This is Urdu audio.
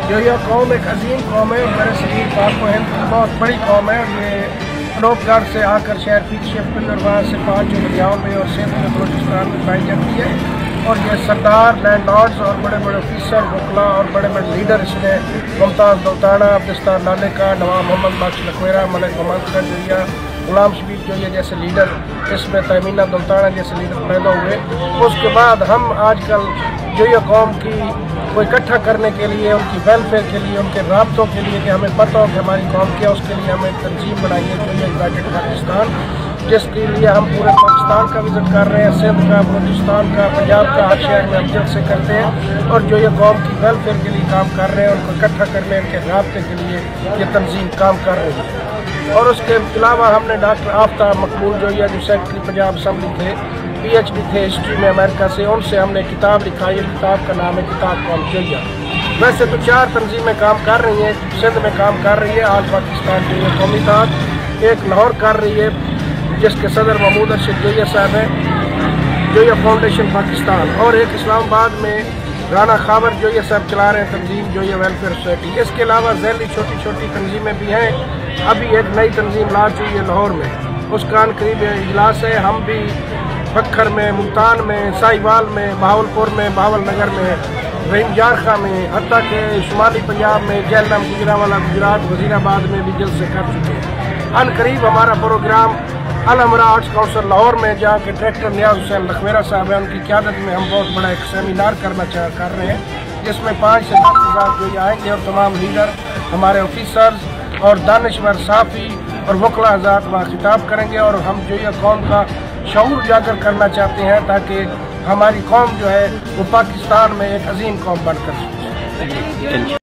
جو یہ قوم ایک عظیم قوم ہے اور برے صغیر پاک و ہند کی بہت بڑی قوم ہے، اور یہ انوپ گڑھ سے آ کر شہر پیچ شفٹ ہوئی اور وہاں سے 5 دریاؤں میں اور سندھ میں بلوچستان میں پائی جاتی ہے، اور یہ سردار، لینڈ لارڈز اور بڑے بڑے آفیسر، وکلا اور بڑے بڑے لیڈر اس میں ممتاز دولتانہ، عبدالستار لالے کا، نواب محمد بخش لکھویرا، ملک محمد کا جویا، غلام شبیر جویا جیسے لیڈر، اس میں تیمینہ دولتانہ جیسے لیڈر پیدا ہوئے۔ اس کے بعد ہم آج کل جو یہ قوم کی کو اکٹھا کرنے کے لیے، ان کی ویلفیئر کے لیے، ان کے رابطوں کے لیے کہ ہمیں پتہ ہو کہ ہماری قوم کیا، اس کے لیے ہمیں تنظیم بنائی ہے جو یہ یونائٹڈ پاکستان، جس کے لیے ہم پورے پاکستان کا وزٹ کر رہے ہیں، سندھ کا، بلوچستان کا، پنجاب کا، ہر شہر میں ہم جلد سے کرتے ہیں، اور جو یہ قوم کی ویلفیئر کے لیے کام کر رہے ہیں، ان کو اکٹھا کرنے، ان کے رابطے کے لیے یہ تنظیم کام کر رہی ہے۔ اور اس کے علاوہ ہم نے ڈاکٹر آفتاب مقبول جو سیکرٹری پنجاب اسمبلی تھے، PhD تھے ہسٹری میں امریکہ سے، ان سے ہم نے کتاب لکھا، یہ کتاب کا نام ہے کتاب قوم جویا۔ ویسے تو 4 تنظیمیں کام کر رہی ہیں، سندھ میں کام کر رہی ہے آل پاکستان جو یہ قومی اتحاد، ایک لاہور کر رہی ہے جس کے صدر محمود ارشد جویا صاحب ہیں، جویا فاؤنڈیشن پاکستان، اور ایک اسلام آباد میں رانا خاور جویا صاحب چلا رہے ہیں تنظیم جویا ویلفیئر سوسائٹی۔ اس کے علاوہ ذیلی چھوٹی چھوٹی تنظیمیں بھی ہیں، ابھی ایک نئی تنظیم لانچ ہوئی ہے لاہور میں، اس کا قریب اجلاس ہے۔ ہم بھی بکھر میں، ملتان میں، ساہیوال میں، بہاولپور میں، بہاول نگر میں، رحیم جارخا میں، حتیٰ کہ شمالی پنجاب میں، جہلم، گجرانوالہ، گجرات، وزیر آباد میں بھی جلسے کر چکے ہیں۔ قریب ہمارا پروگرام الامرا آرٹس کونسل لاہور میں، جہاں کے ڈائریکٹر نیاز حسین لکھویرا صاحب ہیں، ان کی قیادت میں ہم بہت بڑا ایک سیمینار کر رہے ہیں، جس میں 5 سے 10 ہزار جو یہ آئیں گے، اور تمام لیڈر، ہمارے آفیسرز اور دانشور صحافی اور وکلا حضرات وہاں خطاب کریں گے، اور ہم جو یہ قوم کا شعور اجاگر کرنا چاہتے ہیں تاکہ ہماری قوم جو ہے وہ پاکستان میں ایک عظیم قوم بن کر سکے۔